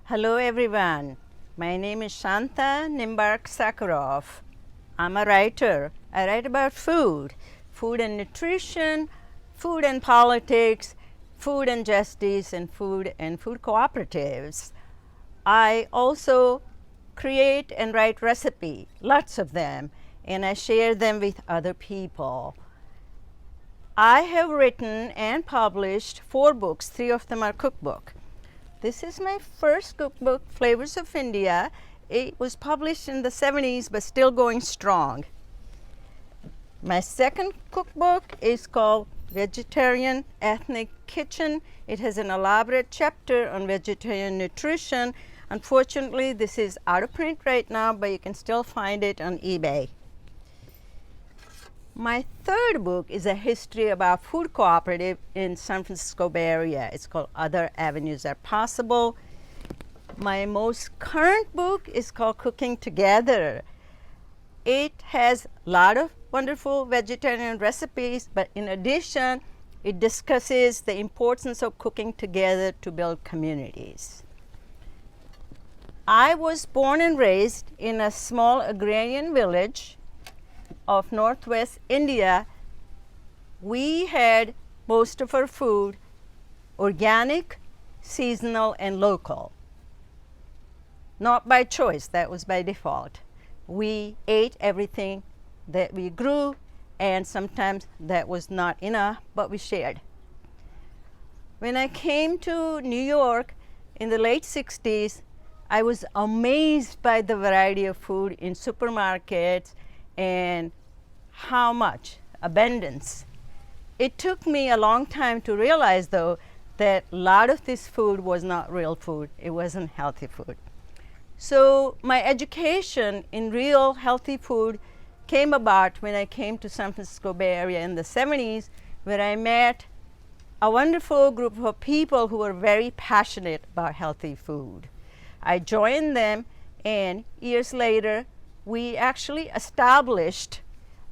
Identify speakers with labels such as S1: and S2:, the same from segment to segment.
S1: Hello everyone, my name is Shanta Nimbark Sacharoff. I'm a writer. I write about food, food and nutrition, food and politics, food and justice, and food cooperatives. I also create and write recipes, lots of them, and I share them with other people. I have written and published 4 books, 3 of them are cookbook. This is my first cookbook, Flavors of India. It was published in the 70s but still going strong. My second cookbook is called Vegetarian Ethnic Kitchen. It has an elaborate chapter on vegetarian nutrition. Unfortunately, this is out of print right now, but you can still find it on eBay. My third book is a history about food cooperative in San Francisco Bay Area. It's called Other Avenues Are Possible. My most current book is called Cooking Together. It has a lot of wonderful vegetarian recipes, but in addition, it discusses the importance of cooking together to build communities. I was born and raised in a small agrarian village of northwest India. We had most of our food organic, seasonal, and local. Not by choice, that was by default. We ate everything that we grew, and sometimes that was not enough, but we shared. When I came to New York in the late 60s, I was amazed by the variety of food in supermarkets and how much abundance. It took me a long time to realize, though, that a lot of this food was not real food. It wasn't healthy food. So my education in real healthy food came about when I came to San Francisco Bay Area in the 70s, where I met a wonderful group of people who were very passionate about healthy food. I joined them, and years later, we actually established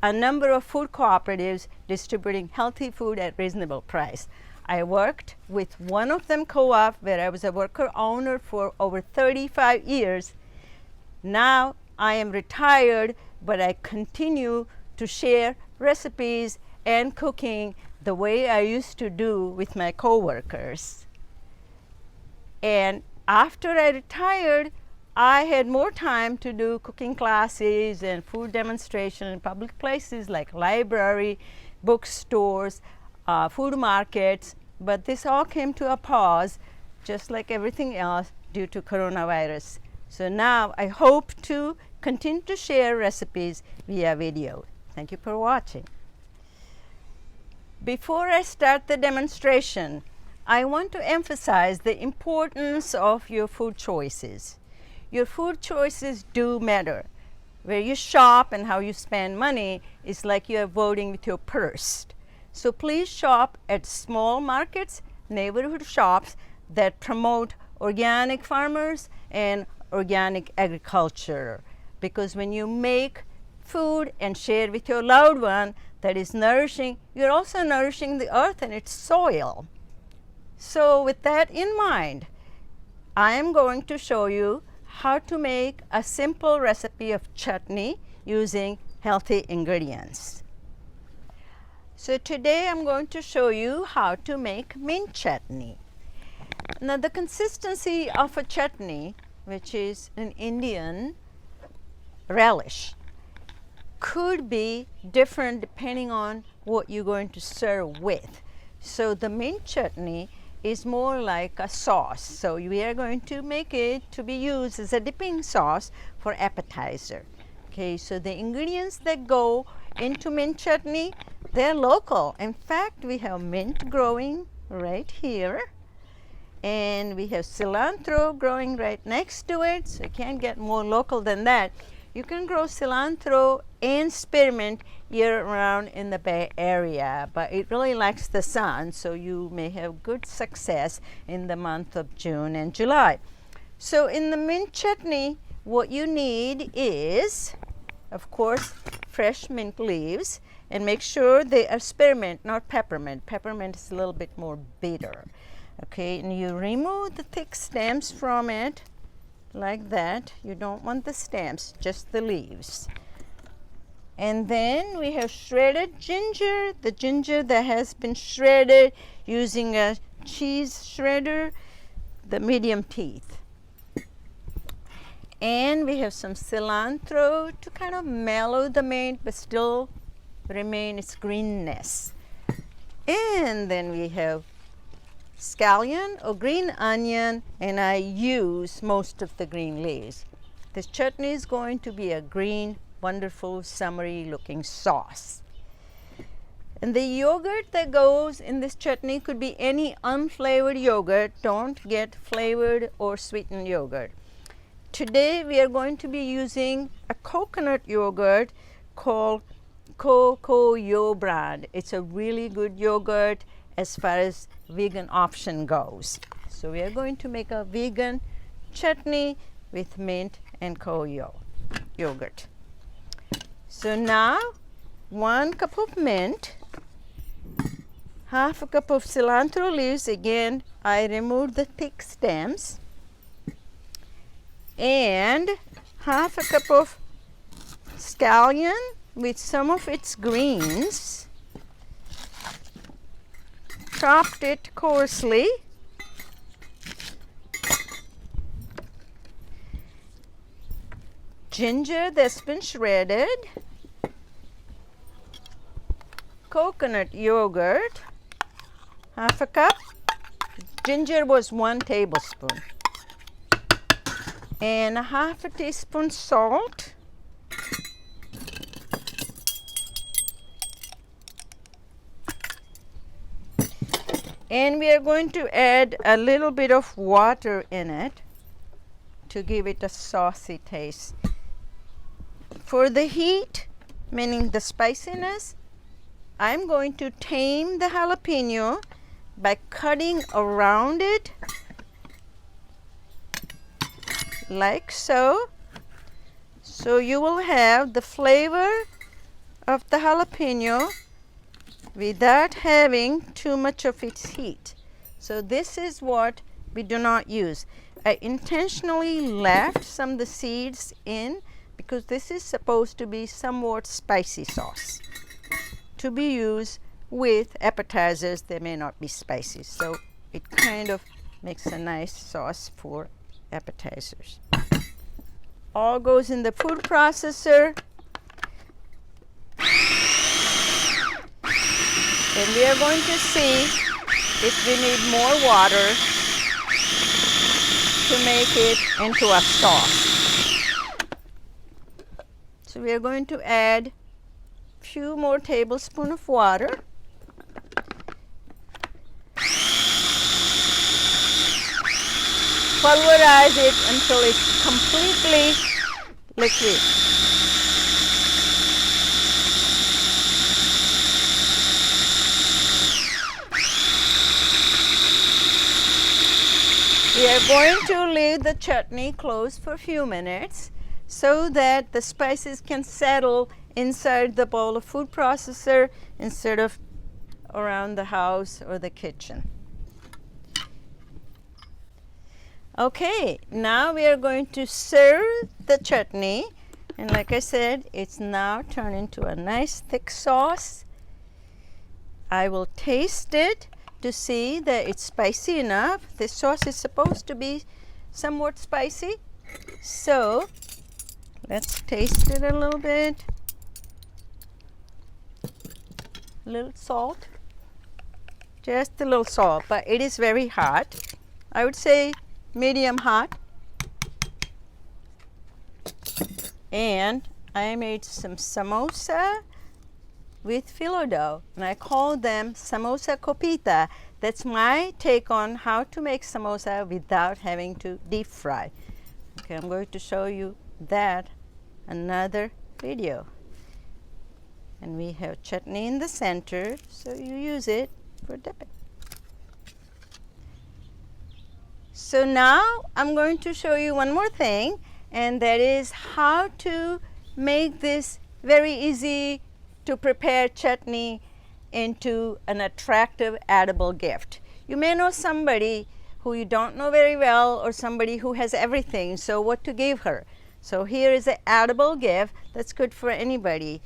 S1: a number of food cooperatives distributing healthy food at reasonable price. I worked with one of them co-op where I was a worker owner for over 35 years. Now I am retired, but I continue to share recipes and cooking the way I used to do with my coworkers. And after I retired, I had more time to do cooking classes and food demonstration in public places like library, bookstores, food markets, but this all came to a pause, just like everything else, due to coronavirus. So now I hope to continue to share recipes via video. Thank you for watching. Before I start the demonstration, I want to emphasize the importance of your food choices. Your food choices do matter. Where you shop and how you spend money is like you are voting with your purse. So please shop at small markets, neighborhood shops that promote organic farmers and organic agriculture. Because when you make food and share with your loved one that is nourishing, you're also nourishing the earth and its soil. So with that in mind, I am going to show you how to make a simple recipe of chutney using healthy ingredients. So today I'm going to show you how to make mint chutney. Now the consistency of a chutney, which is an Indian relish, could be different depending on what you're going to serve with. So the mint chutney is more like a sauce. So we are going to make it to be used as a dipping sauce for appetizer. Okay, so the ingredients that go into mint chutney, they're local. In fact, we have mint growing right here, and we have cilantro growing right next to it, so you can't get more local than that. You can grow cilantro and spearmint year-round in the Bay Area, but it really likes the sun, so you may have good success in the month of June and July. So in the mint chutney, what you need is, of course, fresh mint leaves, and make sure they are spearmint, not peppermint. Peppermint is a little bit more bitter. Okay, and you remove the thick stems from it like that. You don't want the stems, just the leaves. And then we have shredded ginger, the ginger that has been shredded using a cheese shredder, the medium teeth. And we have some cilantro to kind of mellow the mint but still remain its greenness. And then we have scallion or green onion, and I use most of the green leaves. This chutney is going to be a green, wonderful, summery looking sauce. And the yogurt that goes in this chutney could be any unflavored yogurt. Don't get flavored or sweetened yogurt. Today we are going to be using a coconut yogurt called Coco brand. It's a really good yogurt as far as vegan option goes. So we are going to make a vegan chutney with mint and yogurt. So now 1 cup of mint, half a cup of cilantro leaves. Again, I removed the thick stems, and half a cup of scallion with some of its greens. Chopped it coarsely. Ginger that's been shredded. Coconut yogurt, half a cup. Ginger was 1 tablespoon. And a half a teaspoon salt. And we are going to add a little bit of water in it to give it a saucy taste. For the heat, meaning the spiciness, I'm going to tame the jalapeno by cutting around it like so. So you will have the flavor of the jalapeno without having too much of its heat. So this is what we do not use. I intentionally left some of the seeds in because this is supposed to be somewhat spicy sauce to be used with appetizers that may not be spicy. So it kind of makes a nice sauce for appetizers. All goes in the food processor. And we are going to see if we need more water to make it into a sauce. So we are going to add a few more tablespoons of water. Pulverize it until it's completely liquid. We are going to leave the chutney closed for a few minutes so that the spices can settle inside the bowl of food processor instead of around the house or the kitchen. Okay, now we are going to serve the chutney, and like I said, it's now turned into a nice thick sauce. I will taste it to see that it's spicy enough. This sauce is supposed to be somewhat spicy, so let's taste it a little bit. A little salt, just a little salt, but it is very hot. I would say medium hot. And I made some samosa with phyllo dough, and I call them samosa copita. That's my take on how to make samosa without having to deep fry. Okay, I'm going to show you that another video. And we have chutney in the center, so you use it for dipping. So now I'm going to show you one more thing, and that is how to make this very easy to prepare chutney into an attractive edible gift. You may know somebody who you don't know very well or somebody who has everything, so what to give her? So here is an edible gift that's good for anybody.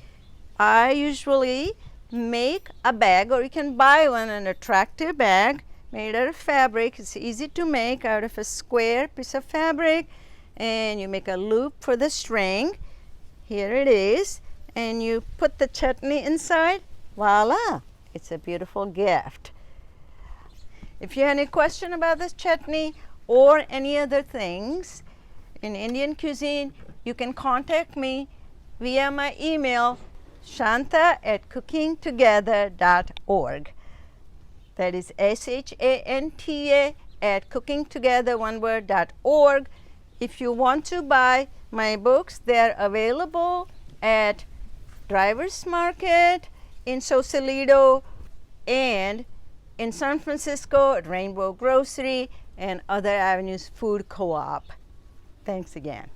S1: I usually make a bag, or you can buy one, an attractive bag made out of fabric. It's easy to make out of a square piece of fabric, and you make a loop for the string. Here it is, and you put the chutney inside. Voila, it's a beautiful gift. If you have any question about this chutney or any other things in Indian cuisine, you can contact me via my email, shanta@cookingtogether.org. That is shanta@cookingtogether.org. If you want to buy my books, they are available at Drivers Market in Sausalito and in San Francisco at Rainbow Grocery and other avenues food co-op. Thanks again.